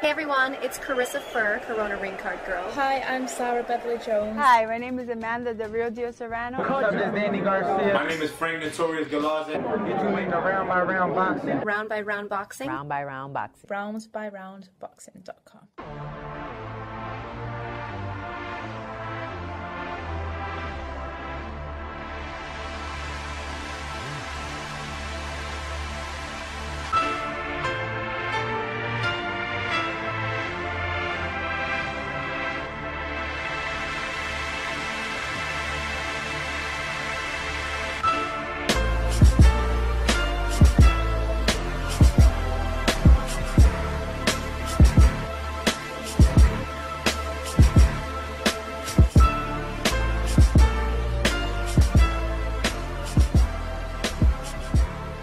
Hey everyone, it's Carissa Furr, Corona Ring Card Girl. Hi, I'm Sarah Beverly Jones. Hi, my name is Amanda, the real Dio Serrano. What's up, this is Danny Garcia. My name is Frank Notorious Galazzi. You're tuning to Round by Round Boxing. Round by Round Boxing. Round by Round Boxing. Roundsbyroundboxing.com.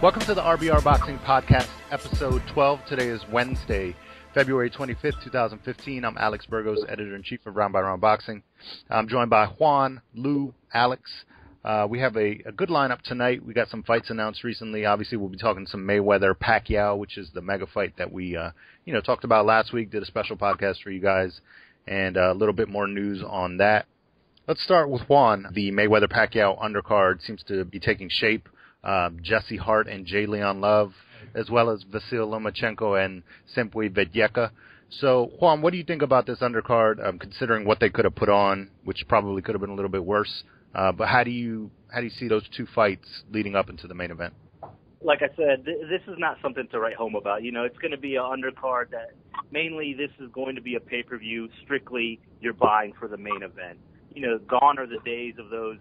Welcome to the RBRBoxing Podcast, episode 12. Today is Wednesday, February 25th, 2015. I'm Alex Burgos, editor-in-chief of Round by Round Boxing. I'm joined by Juan, Lou, Alex. We have a good lineup tonight. We got some fights announced recently. Obviously, we'll be talking some Mayweather-Pacquiao, which is the mega fight that we talked about last week, did a special podcast for you guys, and a little bit more news on that. Let's start with Juan. The Mayweather-Pacquiao undercard seems to be taking shape. Jesse Hart and J. Leon Love, as well as Vasil Lomachenko and Simply Vedyeka. So, Juan, what do you think about this undercard, considering what they could have put on, which probably could have been a little bit worse? But how do you see those two fights leading up into the main event? Like I said, this is not something to write home about. You know, it's going to be an undercard that mainly this is going to be a pay-per-view. Strictly, you're buying for the main event. You know, gone are the days of those,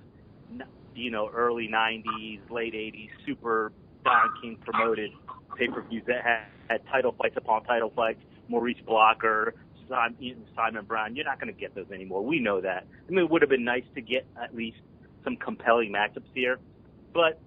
early 90s, late 80s, super Don King promoted pay-per-views that had title fights upon title fights, Maurice Blocker, Simon Brown. You're not going to get those anymore. We know that. I mean, it would have been nice to get at least some compelling matchups here. But,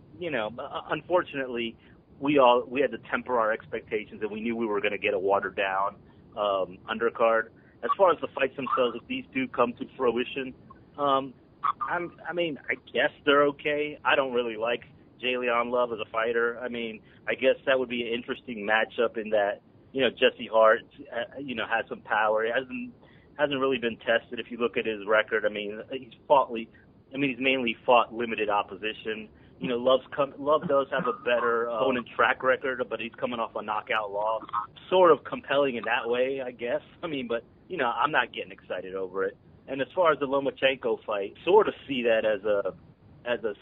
unfortunately, we had to temper our expectations, and we knew we were going to get a watered-down undercard. As far as the fights themselves, if these do come to fruition, I guess they're okay. I don't really like J. Leon Love as a fighter. I mean, I guess that would be an interesting matchup in that, Jesse Hart, has some power. He hasn't really been tested if you look at his record. I mean, he's mainly fought limited opposition. Love does have a better opponent track record, but he's coming off a knockout loss. Sort of compelling in that way, I guess. But I'm not getting excited over it. And as far as the Lomachenko fight, sort of see that as a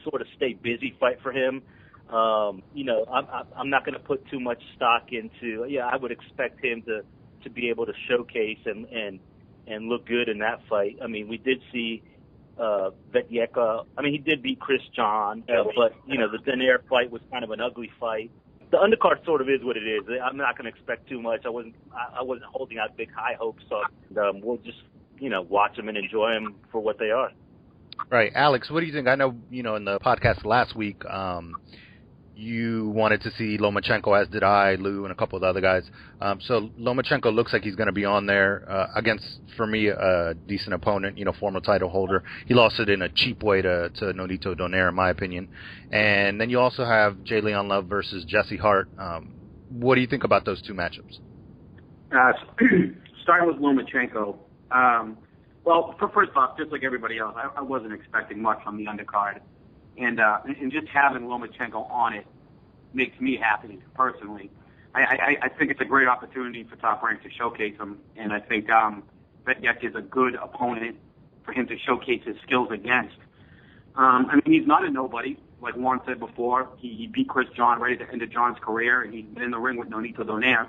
sort of stay busy fight for him. I'm not going to put too much stock into. Yeah, I would expect him to be able to showcase and look good in that fight. I mean, we did see Vedyeka. I mean, he did beat Chris John, but the Donaire fight was kind of an ugly fight. The undercard sort of is what it is. I'm not going to expect too much. I wasn't holding out big high hopes, so we'll just watch them and enjoy them for what they are. Right. Alex, what do you think? I know, in the podcast last week, you wanted to see Lomachenko, as did I, Lou, and a couple of the other guys. So Lomachenko looks like he's going to be on there against, for me, a decent opponent, former title holder. He lost it in a cheap way to Nonito Donaire, in my opinion. And then you also have J. Leon Love versus Jesse Hart. What do you think about those two matchups? Starting with Lomachenko, first off, just like everybody else, I wasn't expecting much on the undercard, and just having Lomachenko on it makes me happy personally. I think it's a great opportunity for Top Rank to showcase him, and I think Vedyeka is a good opponent for him to showcase his skills against. He's not a nobody, like Juan said before. He beat Chris John right at the end of John's career, and he's been in the ring with Nonito Donaire.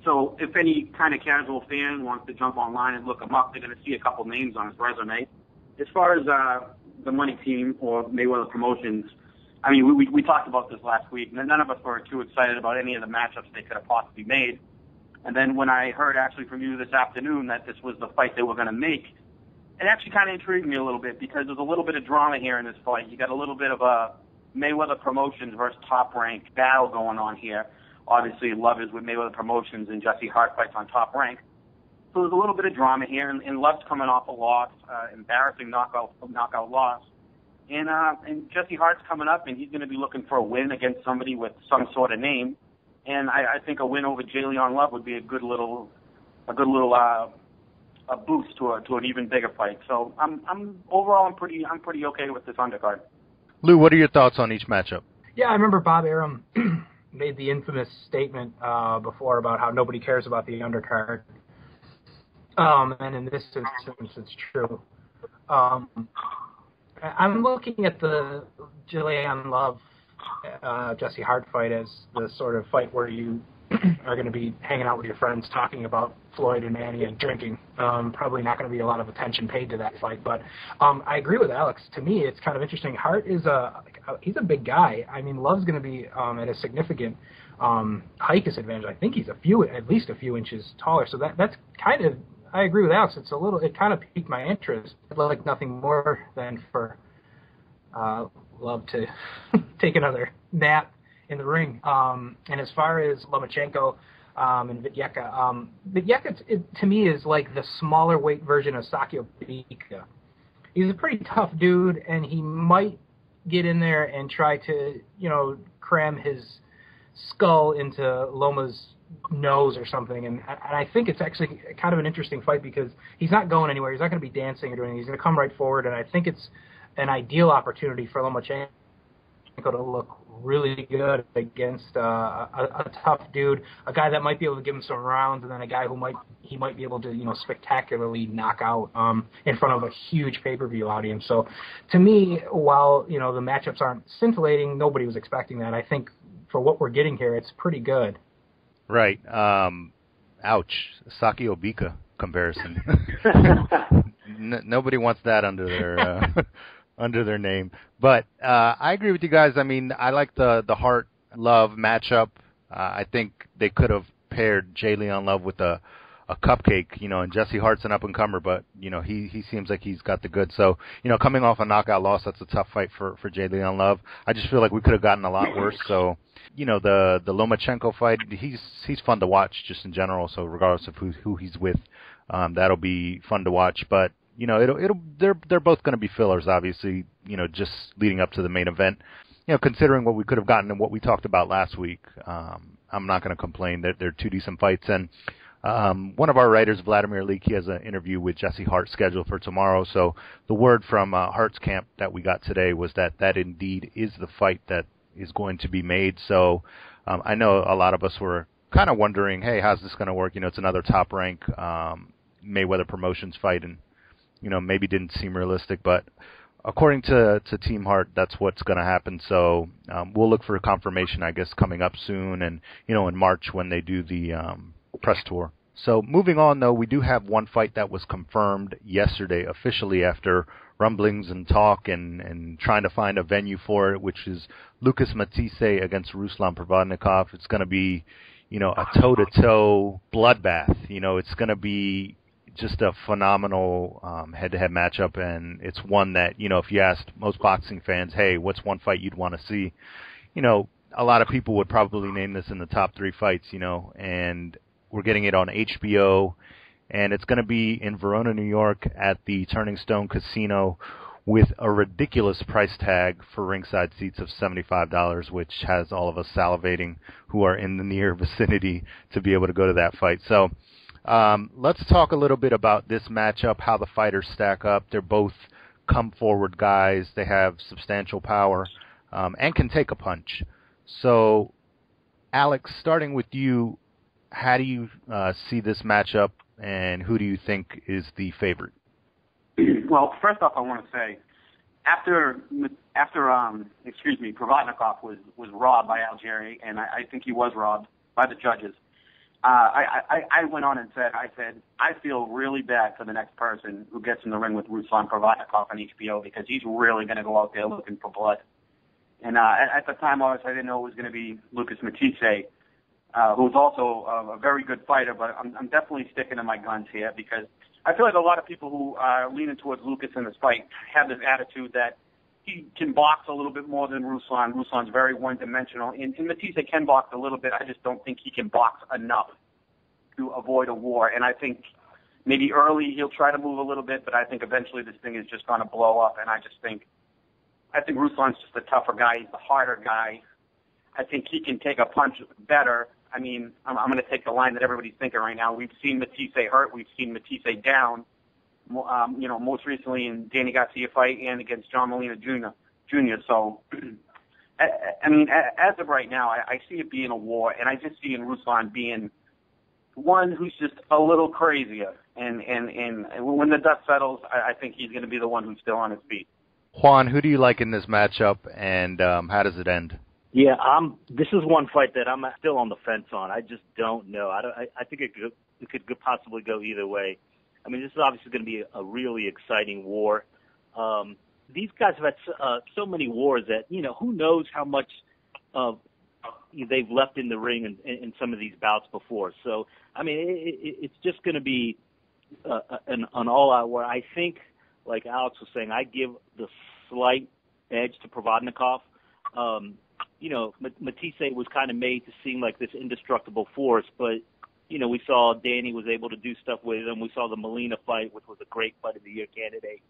So if any kind of casual fan wants to jump online and look him up, they're going to see a couple names on his resume. As far as the money team or Mayweather Promotions, we talked about this last week. None of us were too excited about any of the matchups they could have possibly made. And then when I heard actually from you this afternoon that this was the fight they were going to make, it actually kind of intrigued me a little bit because there's a little bit of drama here in this fight. You got a little bit of a Mayweather Promotions versus Top Rank battle going on here. Obviously, Love is with Mayweather Promotions and Jesse Hart fights on Top Rank. So there's a little bit of drama here, and Love's coming off a loss, embarrassing knockout loss. And Jesse Hart's coming up, and he's going to be looking for a win against somebody with some sort of name. And I think a win over J. Leon Love would be a good little good little a boost to an even bigger fight. So overall I'm pretty okay with this undercard. Lou, what are your thoughts on each matchup? Yeah, I remember Bob Arum made the infamous statement before about how nobody cares about the undercard. And in this instance, it's true. I'm looking at the Jillian Love Jesse Hart fight as the sort of fight where you are going to be hanging out with your friends talking about Floyd and Manny and drinking. Probably not going to be a lot of attention paid to that fight, but I agree with Alex. To me, it's kind of interesting. Hart is he's a big guy. I mean, Love's going to be at a significant height disadvantage. I think he's at least a few inches taller. So that's kind of, I agree with Alex. It kind of piqued my interest. I'd like nothing more than for Love to take another nap in the ring. And as far as Lomachenko and Vidyeka, Vidyeka to me is like the smaller weight version of Sakio Bika. He's a pretty tough dude, and he might get in there and try to, cram his skull into Loma's nose or something. And I think it's actually kind of an interesting fight because he's not going anywhere. He's not going to be dancing or doing anything. He's going to come right forward, and I think it's an ideal opportunity for Lomachenko to look really good against a tough dude, a guy that might be able to give him some rounds, and then a guy who might be able to spectacularly knock out in front of a huge pay-per-view audience. So to me, while the matchups aren't scintillating, nobody was expecting that. I think for what we're getting here, it's pretty good. Right. Ouch. Sakio Bika comparison. Nobody wants that under their under their name. But I agree with you guys. I mean, I like the Hart-Love matchup. I think they could have paired Jalen Love with a cupcake, and Jesse Hart's an up-and-comer, but, he seems like he's got the goods. So, coming off a knockout loss, that's a tough fight for Jalen Love. I just feel like we could have gotten a lot worse. So, the Lomachenko fight, he's fun to watch just in general. So regardless of who he's with, that'll be fun to watch. But, they're both going to be fillers, obviously, just leading up to the main event. Considering what we could have gotten and what we talked about last week, I'm not going to complain. They're two decent fights. And one of our writers, Vladimir Leak, he has an interview with Jesse Hart scheduled for tomorrow. So the word from Hart's camp that we got today was that indeed is the fight that is going to be made. So I know a lot of us were kind of wondering, hey, how's this going to work? It's another top-rank Mayweather Promotions fight, and maybe didn't seem realistic, but according to Team Hart, that's what's going to happen. So we'll look for a confirmation, I guess, coming up soon, and in March when they do the press tour. So moving on, though, we do have one fight that was confirmed yesterday officially after rumblings and talk and trying to find a venue for it, which is Lucas Matthysse against Ruslan Provodnikov. It's going to be, a toe-to-toe bloodbath. It's going to be just a phenomenal head-to-head matchup, and it's one that, if you asked most boxing fans, hey, what's one fight you'd want to see, a lot of people would probably name this in the top 3 fights, and we're getting it on HBO, and it's going to be in Verona, New York at the Turning Stone Casino with a ridiculous price tag for ringside seats of $75, which has all of us salivating who are in the near vicinity to be able to go to that fight. So let's talk a little bit about this matchup, how the fighters stack up. They're both come-forward guys. They have substantial power and can take a punch. So, Alex, starting with you, how do you see this matchup, and who do you think is the favorite? Well, first off, I want to say, after Provodnikov was robbed by Algeria, and I think he was robbed by the judges. I went on and said, I feel really bad for the next person who gets in the ring with Ruslan Provodnikov on HBO because he's really going to go out there looking for blood. And at the time, obviously, I didn't know it was going to be Lucas Matthysse, who's also a very good fighter, but I'm definitely sticking to my guns here because I feel like a lot of people who are leaning towards Lucas in this fight have this attitude that he can box a little bit more than Ruslan. Ruslan's very one-dimensional. And Matthysse can box a little bit. I just don't think he can box enough to avoid a war. And I think maybe early he'll try to move a little bit, but I think eventually this thing is just going to blow up. And I think Ruslan's just a tougher guy. He's the harder guy. I think he can take a punch better. I mean, I'm going to take the line that everybody's thinking right now. We've seen Matthysse hurt. We've seen Matthysse down. Most recently in Danny Garcia fight and against John Molina Jr. So, I mean, as of right now, I see it being a war, and I just see in Ruslan being one who's just a little crazier. And when the dust settles, I think he's going to be the one who's still on his feet. Juan, who do you like in this matchup, and how does it end? Yeah, this is one fight that I'm still on the fence on. I just don't know. I think it could possibly go either way. I mean, this is obviously going to be a really exciting war. These guys have had so many wars that, who knows how much they've left in the ring in some of these bouts before. So, I mean, it's just going to be an all-out war. I think, like Alex was saying, I give the slight edge to Provodnikov. Matthysse was kind of made to seem like this indestructible force, but we saw Danny was able to do stuff with him. We saw the Molina fight, which was a great fight of the year candidate.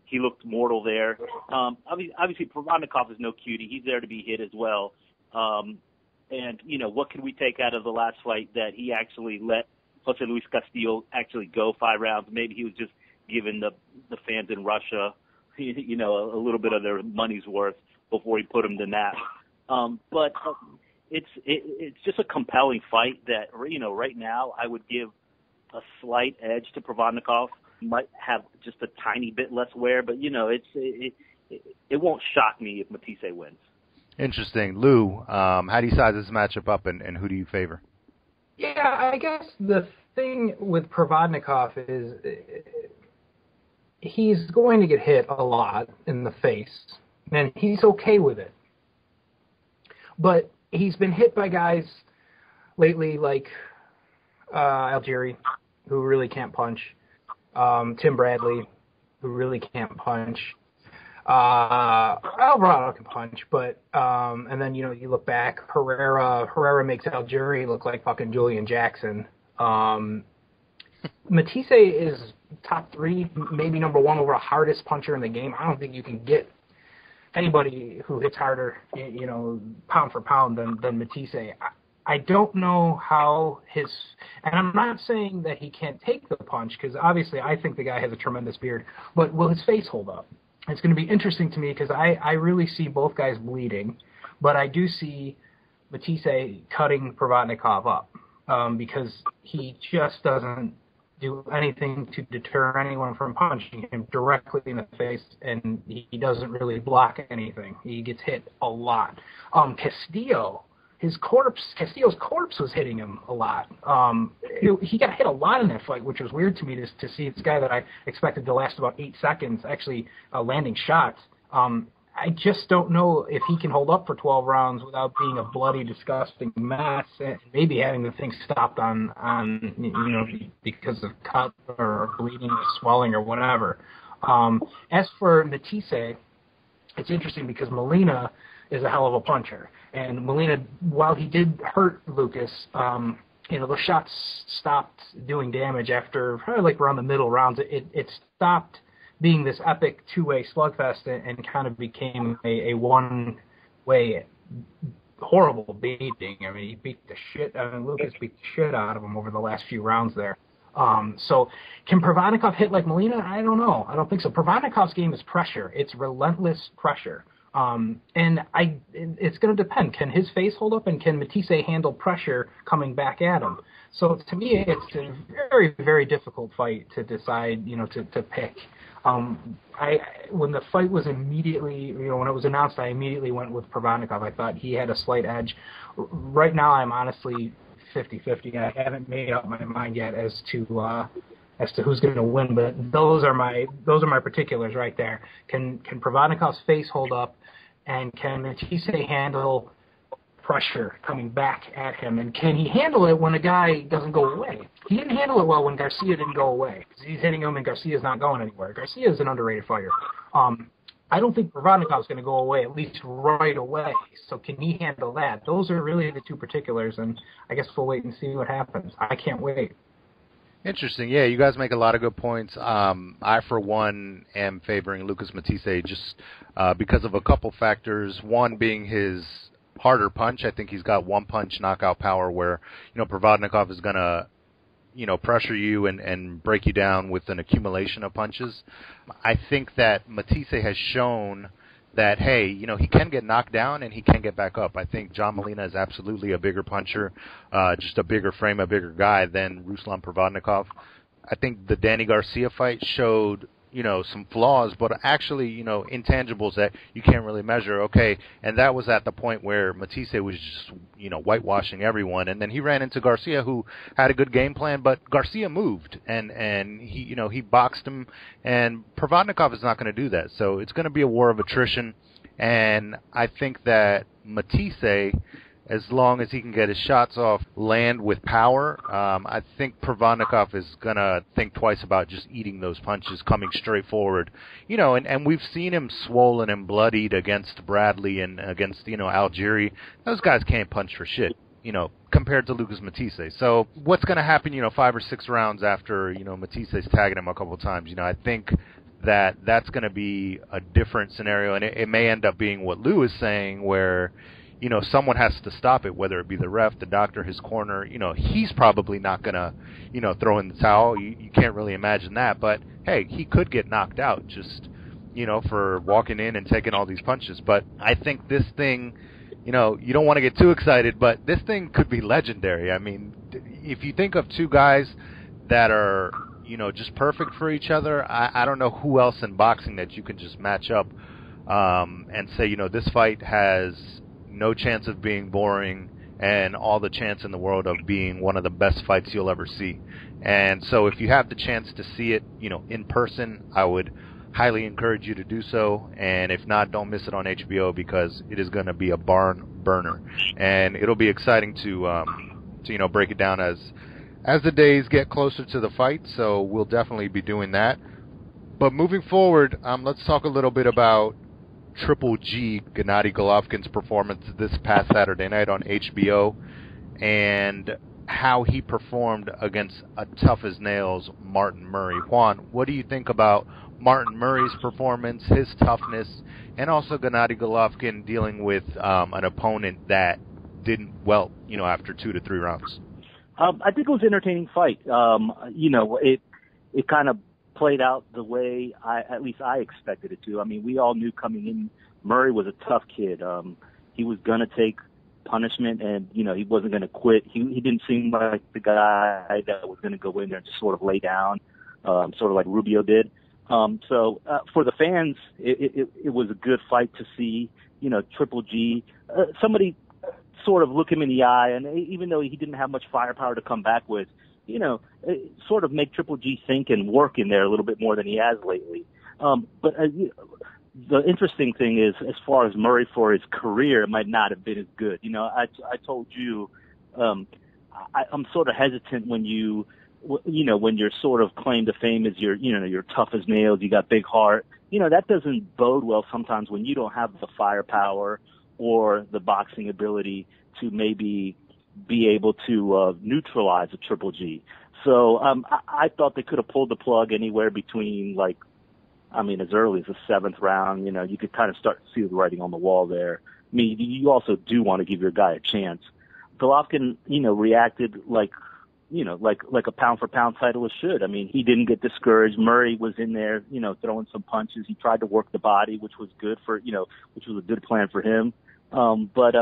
He looked mortal there. Obviously, Provodnikov is no cutie. He's there to be hit as well. And what can we take out of the last fight that he actually let Jose Luis Castillo actually go 5 rounds? Maybe he was just giving the fans in Russia, a little bit of their money's worth before he put him to nap. But it's just a compelling fight that, right now I would give a slight edge to Provodnikov. Might have just a tiny bit less wear, but, it won't shock me if Matthysse wins. Interesting. Lou, how do you size this matchup up, and who do you favor? Yeah, I guess the thing with Provodnikov is he's going to get hit a lot in the face, and he's okay with it. But he's been hit by guys lately like Algieri, who really can't punch, Tim Bradley, who really can't punch, Alvarado can punch, but and then you look back, Herrera makes Algieri look like fucking Julian Jackson. Matthysse is top 3, maybe number 1 over hardest puncher in the game. I don't think you can get anybody who hits harder, pound for pound than Matthysse. I don't know how and I'm not saying that he can't take the punch, because obviously I think the guy has a tremendous beard, but will his face hold up? It's going to be interesting to me, because I really see both guys bleeding, but I do see Matthysse cutting Provodnikov up, because he just doesn't do anything to deter anyone from punching him directly in the face, and he doesn't really block anything. He gets hit a lot. Castillo's corpse was hitting him a lot. He got hit a lot in that fight, which was weird to me to see this guy that I expected to last about 8 seconds actually landing shots. I just don't know if he can hold up for 12 rounds without being a bloody, disgusting mess, and maybe having the thing stopped on because of cut or bleeding or swelling or whatever. As for Matthysse, it's interesting because Molina is a hell of a puncher, and Molina, while he did hurt Lucas, the shots stopped doing damage after probably like around the middle rounds. It stopped being this epic 2-way slugfest and kind of became a one-way horrible beating. I mean, Lucas beat the shit out of him over the last few rounds there. So can Provodnikov hit like Molina? I don't know. I don't think so. Provodnikov's game is pressure. It's relentless pressure. And it's going to depend. Can his face hold up, and can Matthysse handle pressure coming back at him? So to me, it's a very, very difficult fight to decide, to pick. When the fight was immediately, when it was announced, I immediately went with Provodnikov. I thought he had a slight edge. Right now, I'm honestly 50-50. I haven't made up my mind yet as to who's going to win, but those are my particulars right there. Can Provodnikov's face hold up, and can Matthysse handle pressure coming back at him, and can he handle it when a guy doesn't go away? He didn't handle it well when Garcia didn't go away, because he's hitting him and Garcia's not going anywhere. Garcia is an underrated fighter. I don't think Provodnikov's going to go away, at least right away. So can he handle that? Those are really the two particulars, and I guess we'll wait and see what happens. I can't wait. Interesting. Yeah, you guys make a lot of good points. I, for one, am favoring Lucas Matthysse just because of a couple factors. One being his harder punch. I think he's got one-punch knockout power where, Provodnikov is going to, pressure you and break you down with an accumulation of punches. I think that Matthysse has shown that, hey, he can get knocked down and he can get back up. I think John Molina is absolutely a bigger puncher, just a bigger frame, a bigger guy than Ruslan Provodnikov. I think the Danny Garcia fight showed, some flaws, but actually, intangibles that you can't really measure. Okay, and that was at the point where Matthysse was just, whitewashing everyone, and then he ran into Garcia, who had a good game plan, but Garcia moved, and he, he boxed him, and Provodnikov is not going to do that. So it's going to be a war of attrition, and I think that Matthysse, as long as he can get his shots off, land with power, I think Provodnikov is going to think twice about just eating those punches, coming straight forward. And we've seen him swollen and bloodied against Bradley and against, Algieri. Those guys can't punch for shit, compared to Lucas Matthysse. So what's going to happen, 5 or 6 rounds after, Matisse's tagging him a couple of times? I think that's going to be a different scenario, and it may end up being what Lou is saying, where someone has to stop it, whether it be the ref, the doctor, his corner. He's probably not going to, throw in the towel. You can't really imagine that. But, hey, he could get knocked out just, for walking in and taking all these punches. But I think this thing, you don't want to get too excited, but this thing could be legendary. I mean, if you think of two guys that are, just perfect for each other, I don't know who else in boxing that you can just match up and say, this fight has no chance of being boring and all the chance in the world of being one of the best fights you'll ever see. And so if you have the chance to see it, in person, I would highly encourage you to do so. And if not, don't miss it on HBO, because it is going to be a barn burner. And it'll be exciting to break it down as the days get closer to the fight. So we'll definitely be doing that. But moving forward, let's talk a little bit about Triple G, Gennady Golovkin's performance this past Saturday night on HBO, and how he performed against a tough as nails Martin Murray. Juan, what do you think about Martin Murray's performance, his toughness, and also Gennady Golovkin dealing with an opponent that didn't welt, after 2 to 3 rounds? I think it was an entertaining fight. It kind of played out the way at least I expected it to. I mean, we all knew coming in Murray was a tough kid. He was going to take punishment, and, he wasn't going to quit. He didn't seem like the guy that was going to go in there and just sort of lay down, sort of like Rubio did. So for the fans, it was a good fight to see, Triple G, somebody sort of look him in the eye, and even though he didn't have much firepower to come back with, sort of make Triple G think and work in there a little bit more than he has lately. But the interesting thing is, as far as Murray for his career, it might not have been as good. I told you, I'm sort of hesitant when when you're sort of claim to fame as you're tough as nails, you got big heart. That doesn't bode well sometimes when you don't have the firepower or the boxing ability to maybe be able to neutralize a Triple G. So I thought they could have pulled the plug anywhere between, as early as the 7th round. You could kind of start to see the writing on the wall there. I mean, you also do want to give your guy a chance. Golovkin, reacted like a pound-for-pound titleist should. I mean, he didn't get discouraged. Murray was in there, throwing some punches. He tried to work the body, which was good for, which was a good plan for him. But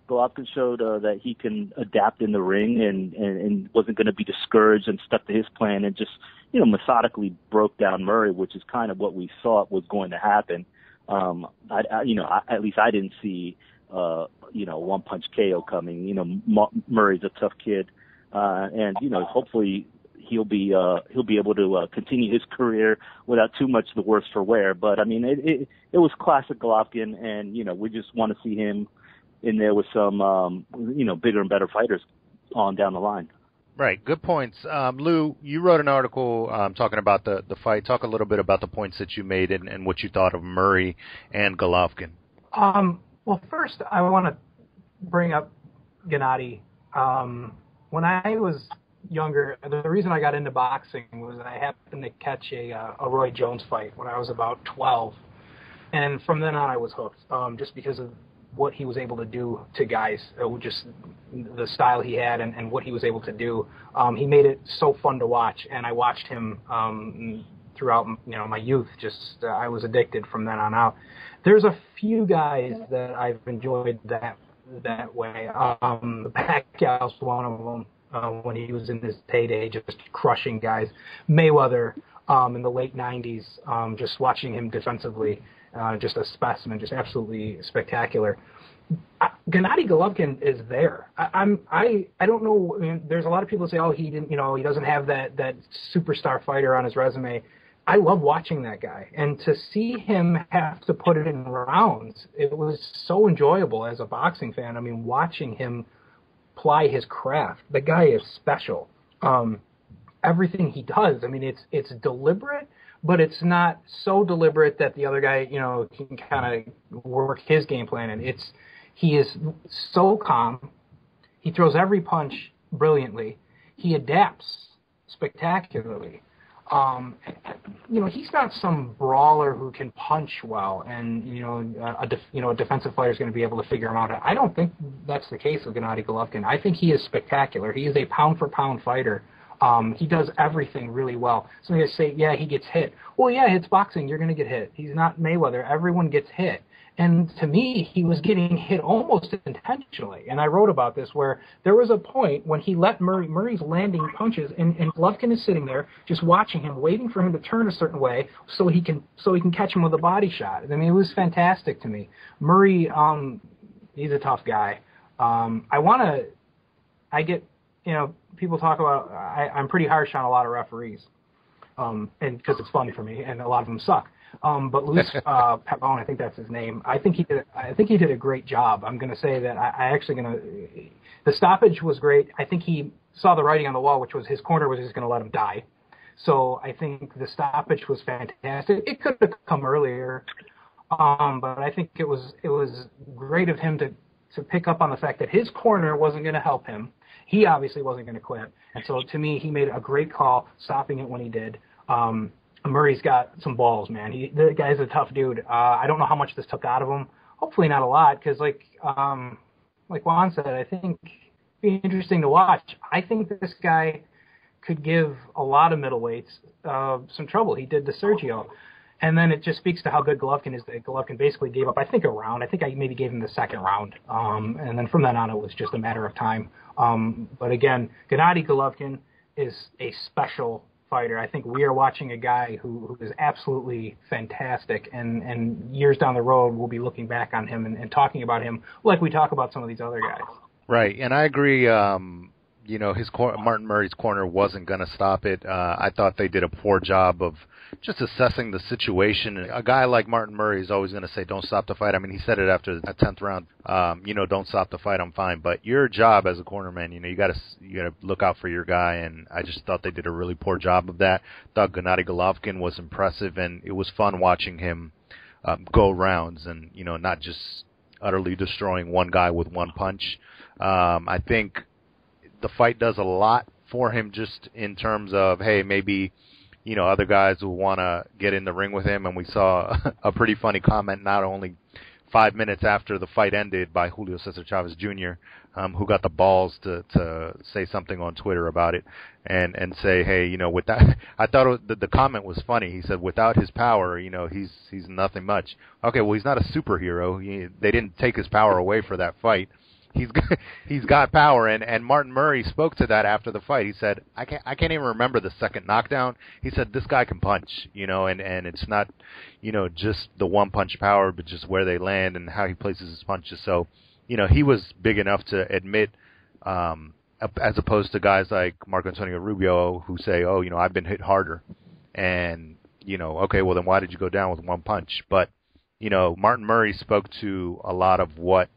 Golovkin showed that he can adapt in the ring and wasn't going to be discouraged and stuck to his plan and just, methodically broke down Murray, which is kind of what we thought was going to happen. At least I didn't see, one-punch KO coming. Murray's a tough kid. And hopefully he'll be able to continue his career without too much the worse for wear. But I mean, it was classic Golovkin, and we just want to see him in there with some bigger and better fighters on down the line. Right, good points. Lou, you wrote an article talking about the fight. Talk a little bit about the points that you made and what you thought of Murray and Golovkin. Well, first I want to bring up Gennady. When I was younger, the reason I got into boxing was I happened to catch a Roy Jones fight when I was about 12. And from then on I was hooked, just because of what he was able to do to guys, just the style he had and what he was able to do. He made it so fun to watch, and I watched him throughout my youth. Just I was addicted from then on out. There's a few guys that I've enjoyed that way. Pacquiao's one of them when he was in his heyday, just crushing guys. Mayweather in the late 90s, just watching him defensively, just a specimen, just absolutely spectacular. Gennady Golovkin is there. I don't know. I mean, there's a lot of people say, oh, he didn't, he doesn't have that superstar fighter on his resume. I love watching that guy, and to see him have to put it in rounds, it was so enjoyable as a boxing fan. I mean, watching him ply his craft. The guy is special. Everything he does, I mean, it's deliberate, but it's not so deliberate that the other guy, can kind of work his game plan. And he is so calm. He throws every punch brilliantly. He adapts spectacularly. He's not some brawler who can punch well, and a defensive fighter is going to be able to figure him out. I don't think that's the case with Gennady Golovkin. I think he is spectacular. He is a pound for pound fighter. He does everything really well. Some guys say, yeah, he gets hit. Well, yeah, it's boxing. You're going to get hit. He's not Mayweather. Everyone gets hit. And to me, he was getting hit almost intentionally. And I wrote about this where there was a point when he let Murray's landing punches, and Golovkin is sitting there just watching him, waiting for him to turn a certain way so he can catch him with a body shot. I mean, it was fantastic to me. Murray, he's a tough guy. People talk about, I'm pretty harsh on a lot of referees, and because it's funny for me, and a lot of them suck. But Luis Pavone, I think that's his name. I think he did a great job. I'm going to say that the stoppage was great. I think he saw the writing on the wall, which was his corner was just going to let him die. So I think the stoppage was fantastic. It could have come earlier, but I think it was great of him to pick up on the fact that his corner wasn't going to help him. He obviously wasn't going to quit. And so to me, he made a great call stopping it when he did. Murray's got some balls, man. The guy's a tough dude. I don't know how much this took out of him. Hopefully not a lot, because like Juan said, I think it'd be interesting to watch. I think this guy could give a lot of middleweights some trouble. He did to Sergio. And then it just speaks to how good Golovkin is that Golovkin basically gave up, I think, a round. I think I maybe gave him the second round. And then from then on, it was just a matter of time. But again, Gennady Golovkin is a special fighter. I think we are watching a guy who is absolutely fantastic, and years down the road, we'll be looking back on him and talking about him like we talk about some of these other guys. Right, and I agree. Martin Murray's corner wasn't going to stop it. I thought they did a poor job of just assessing the situation. A guy like Martin Murray is always going to say, don't stop the fight. I mean, he said it after the 10th round, don't stop the fight, I'm fine. But your job as a cornerman, you got to look out for your guy, and I just thought they did a really poor job of that. Thought Gennady Golovkin was impressive, and it was fun watching him go rounds and, not just utterly destroying one guy with one punch. I think the fight does a lot for him just in terms of, hey, maybe, other guys will want to get in the ring with him. And we saw a pretty funny comment not only 5 minutes after the fight ended by Julio Cesar Chavez Jr., who got the balls to say something on Twitter about it and say, hey, with that, I thought the comment was funny. He said, without his power, he's nothing much. Okay, well, he's not a superhero. They didn't take his power away for that fight. He's got power, and Martin Murray spoke to that after the fight. He said, I can't even remember the second knockdown. He said, this guy can punch, and it's not, just the one punch power, but just where they land and how he places his punches. So, he was big enough to admit, as opposed to guys like Marco Antonio Rubio who say, oh, I've been hit harder, and okay, well then why did you go down with one punch? But Martin Murray spoke to a lot of what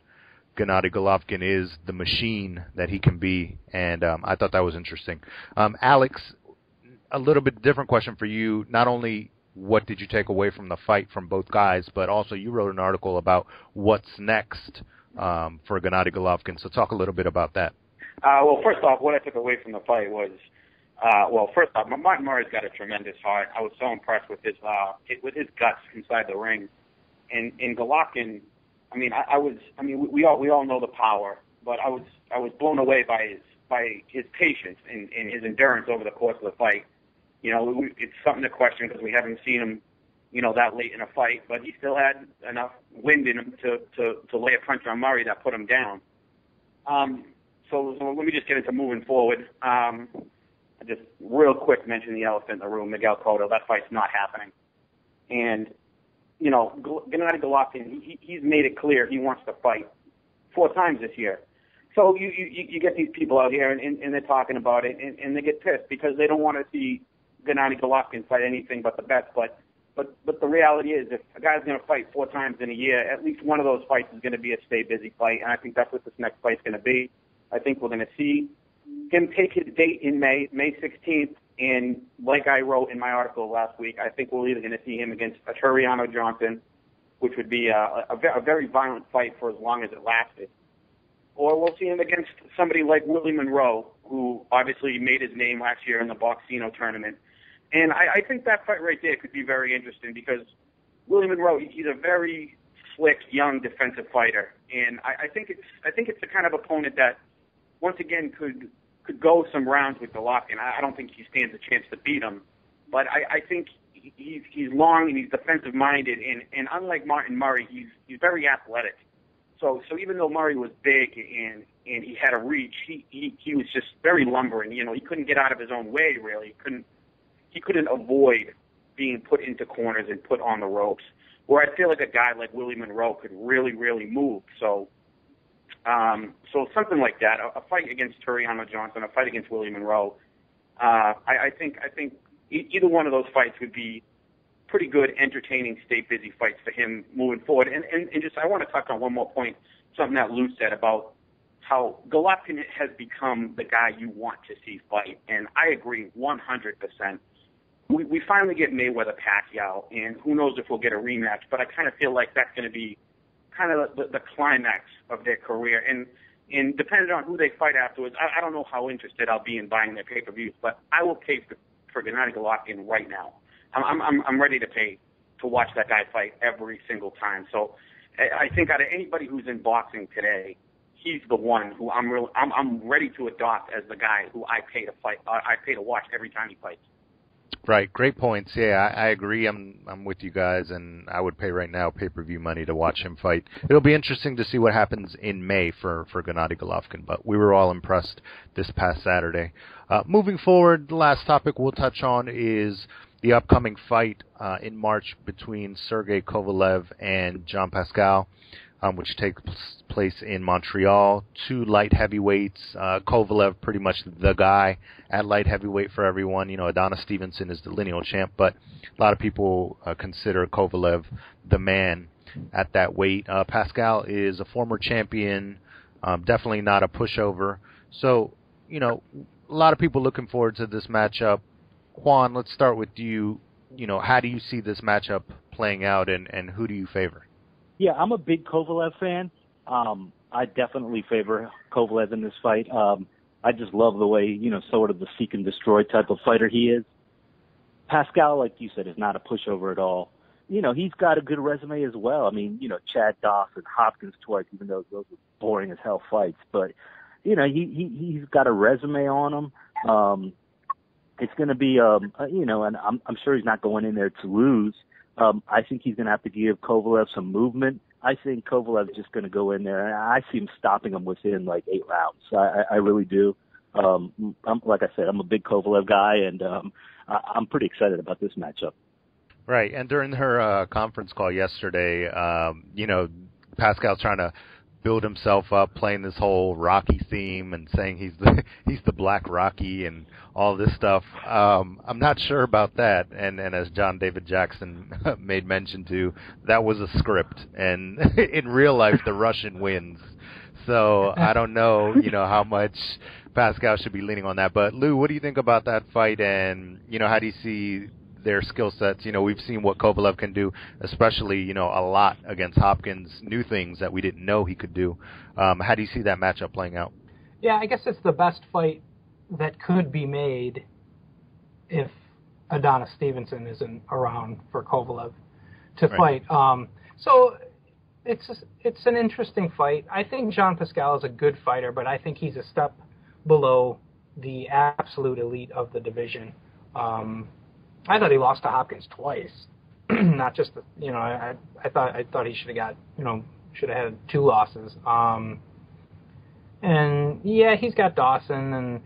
Gennady Golovkin is, the machine that he can be, and I thought that was interesting. Alex, a little bit different question for you. Not only what did you take away from the fight from both guys, but also you wrote an article about what's next for Gennady Golovkin. So talk a little bit about that. Well, first off, what I took away from the fight was, first off, Martin Murray's got a tremendous heart. I was so impressed with his guts inside the ring, and Golovkin, I mean, we all know the power, but I was blown away by his patience and his endurance over the course of the fight. You know, it's something to question because we haven't seen him, you know, that late in a fight, but he still had enough wind in him to lay a punch on Murray that put him down. So let me just get into moving forward. I just real quick mention the elephant in the room, Miguel Cotto. That fight's not happening. And, you know, Gennady Golovkin, he's made it clear he wants to fight 4 times this year. So you get these people out here and they're talking about it and they get pissed because they don't want to see Gennady Golovkin fight anything but the best. But the reality is, if a guy's going to fight 4 times in a year, at least one of those fights is going to be a stay busy fight, and I think that's what this next fight's going to be. I think we're going to see him take his date in May 16th, and like I wrote in my article last week, I think we're either going to see him against Turiano Johnson, which would be a very violent fight for as long as it lasted, or we'll see him against somebody like Willie Monroe, who obviously made his name last year in the Boxino tournament. And I think that fight right there could be very interesting because Willie Monroe, he's a very slick, young defensive fighter, and I think it's the kind of opponent that once again could go some rounds with Golovkin. I don't think he stands a chance to beat him, but I think he's long and he's defensive minded, and unlike Martin Murray, he's very athletic. So even though Murray was big and he had a reach, he was just very lumbering. You know, he couldn't get out of his own way really. He couldn't avoid being put into corners and put on the ropes. Where I feel like a guy like Willie Monroe could really, really move. So something like that, a fight against Turiano Johnson, a fight against Willie Monroe. I think either one of those fights would be pretty good, entertaining, stay busy fights for him moving forward. And just I want to touch on one more point, something that Lou said about how Golovkin has become the guy you want to see fight, and I agree 100%. We finally get Mayweather-Pacquiao, and who knows if we'll get a rematch, but I kind of feel like that's going to be kind of the climax of their career. And depending on who they fight afterwards, I don't know how interested I'll be in buying their pay-per-views, but I will pay for Gennady Golovkin right now. I'm ready to pay to watch that guy fight every single time. So I think out of anybody who's in boxing today, he's the one who I'm ready to adopt as the guy who I pay to fight. I pay to watch every time he fights. Right, great points. Yeah, I agree. I'm with you guys, and I would pay right now pay-per-view money to watch him fight. It'll be interesting to see what happens in May for Gennady Golovkin, but we were all impressed this past Saturday. Moving forward, the last topic we'll touch on is the upcoming fight in March between Sergey Kovalev and Jean Pascal, which takes place in Montreal. 2 light heavyweights. Kovalev pretty much the guy at light heavyweight for everyone. You know, Adonis Stevenson is the lineal champ, but a lot of people consider Kovalev the man at that weight. Pascal is a former champion, definitely not a pushover. So, you know, a lot of people looking forward to this matchup. Juan, let's start with you. You know, how do you see this matchup playing out, and who do you favor? Yeah, I'm a big Kovalev fan. I definitely favor Kovalev in this fight. I just love the way, you know, sort of the seek and destroy type of fighter he is. Pascal, like you said, is not a pushover at all. You know, he's got a good resume as well. I mean, you know, Chad Dawson, Hopkins twice, even though those were boring as hell fights. But, you know, he's got a resume on him. It's going to be, you know, and I'm sure he's not going in there to lose. I think he's going to have to give Kovalev some movement. I think Kovalev's just going to go in there, and I see him stopping him within like 8 rounds. I really do. Like I said, I'm a big Kovalev guy, and I'm pretty excited about this matchup. Right, and during her conference call yesterday, you know, Pascal's trying to build himself up, playing this whole Rocky theme and saying he's the Black Rocky and all this stuff. I'm not sure about that. And as John David Jackson made mention to, that was a script. And in real life, the Russian wins. So I don't know, you know, how much Pascal should be leaning on that. But Lou, what do you think about that fight? And, you know, how do you see their skill sets? You know, we've seen what Kovalev can do, especially, you know, a lot against Hopkins, new things that we didn't know he could do. How do you see that matchup playing out? Yeah, I guess it's the best fight that could be made if Adonis Stevenson isn't around for Kovalev to fight. So it's an interesting fight. I think Jean Pascal is a good fighter, but I think he's a step below the absolute elite of the division. I thought he lost to Hopkins twice, not just I thought he should have had 2 losses. And yeah, he's got Dawson, and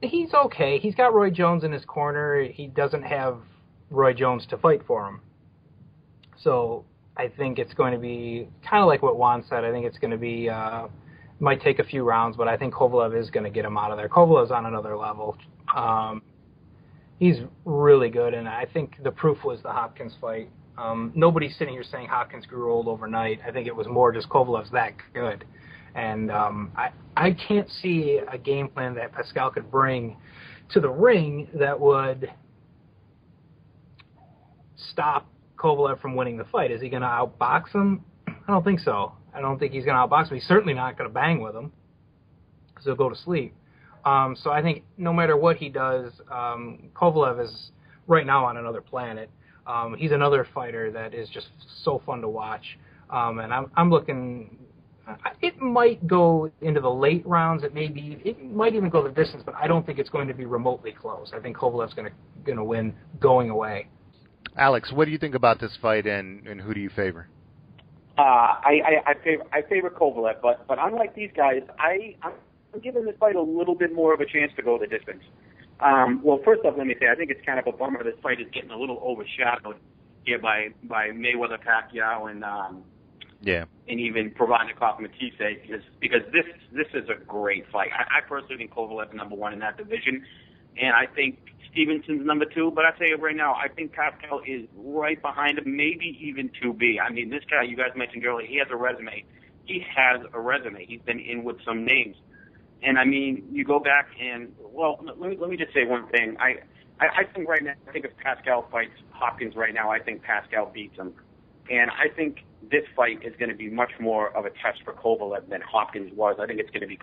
he's okay. He's got Roy Jones in his corner. He doesn't have Roy Jones to fight for him. So I think it's going to be kind of like what Juan said. I think it's going to be might take a few rounds, but I think Kovalev is going to get him out of there. Kovalev's on another level. He's really good, and I think the proof was the Hopkins fight. Nobody's sitting here saying Hopkins grew old overnight. I think it was more just Kovalev's that good. And I can't see a game plan that Pascal could bring to the ring that would stop Kovalev from winning the fight. Is he going to outbox him? I don't think so. I don't think he's going to outbox him. He's certainly not going to bang with him because he'll go to sleep. So I think no matter what he does, Kovalev is right now on another planet. He's another fighter that is just so fun to watch. And I'm looking... It might go into the late rounds. It might even go the distance, but I don't think it's going to be remotely close. I think Kovalev's going to win going away. Alex, what do you think about this fight, and who do you favor? I favor Kovalev, but unlike these guys, I'm giving this fight a little bit more of a chance to go the distance. Well, first off, let me say I think it's kind of a bummer this fight is getting a little overshadowed here by Mayweather-Pacquiao and even Provodnikov and Matthysse, because this is a great fight. I personally think Kovalev is number 1 in that division, and I think Stevenson's number 2. But I tell you right now, I think Pascal is right behind him, maybe even 2B. I mean, this guy you guys mentioned earlier, he has a resume. He has a resume. He's been in with some names, and I mean, you go back and let me just say one thing. I think right now, I think if Pascal fights Hopkins right now, I think Pascal beats him. And I think this fight is going to be much more of a test for Kovalev than Hopkins was. I think it's going to be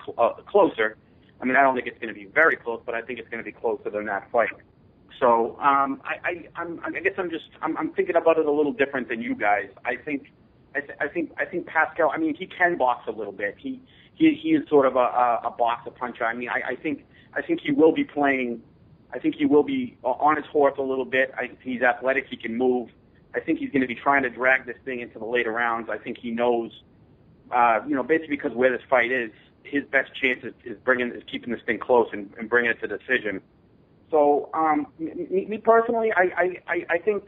closer. I mean, I don't think it's going to be very close, but I think it's going to be closer than that fight. So I guess I'm thinking about it a little different than you guys. I think Pascal. I mean, he can box a little bit. He is sort of a boxer puncher. I mean, I think he will be playing. I think he will be on his horse a little bit. He's athletic. He can move. I think he's going to be trying to drag this thing into the later rounds. I think he knows, basically because where this fight is, his best chance is keeping this thing close and bringing it to decision. So, me personally, I think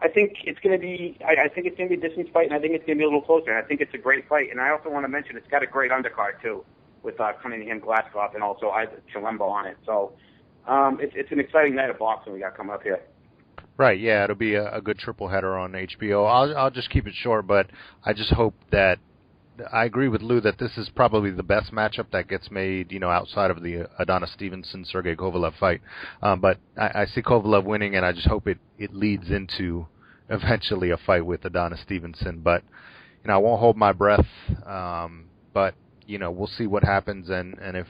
it's going to be a distance fight, and I think it's going to be a little closer. And I think it's a great fight, and I also want to mention it's got a great undercard too, with Cunningham, Glasscock, and also Isaac Chilembo on it. So, it's an exciting night of boxing we got coming up here. Right, yeah, it'll be a good triple header on HBO. I'll just keep it short, but I just hope that I agree with Lou that this is probably the best matchup that gets made, outside of the Adonis Stevenson-Sergey Kovalev fight. But I see Kovalev winning, and I just hope it leads into eventually a fight with Adonis Stevenson. But, I won't hold my breath. But, we'll see what happens. And if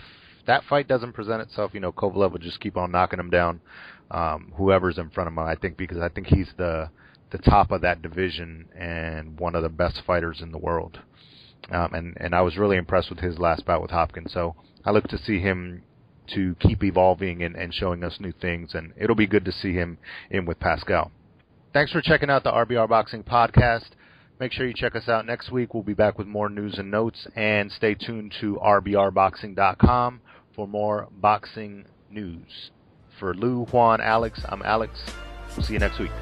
that fight doesn't present itself, Kovalev will just keep on knocking him down. Whoever's in front of him, because I think he's the top of that division and one of the best fighters in the world. And I was really impressed with his last bout with Hopkins. So I look to see him to keep evolving and showing us new things, and it'll be good to see him in with Pascal. Thanks for checking out the RBR Boxing podcast. Make sure you check us out next week. We'll be back with more news and notes, and stay tuned to RBRBoxing.com for more boxing news. For Lou, Juan, Alex, I'm Alex. We'll see you next week.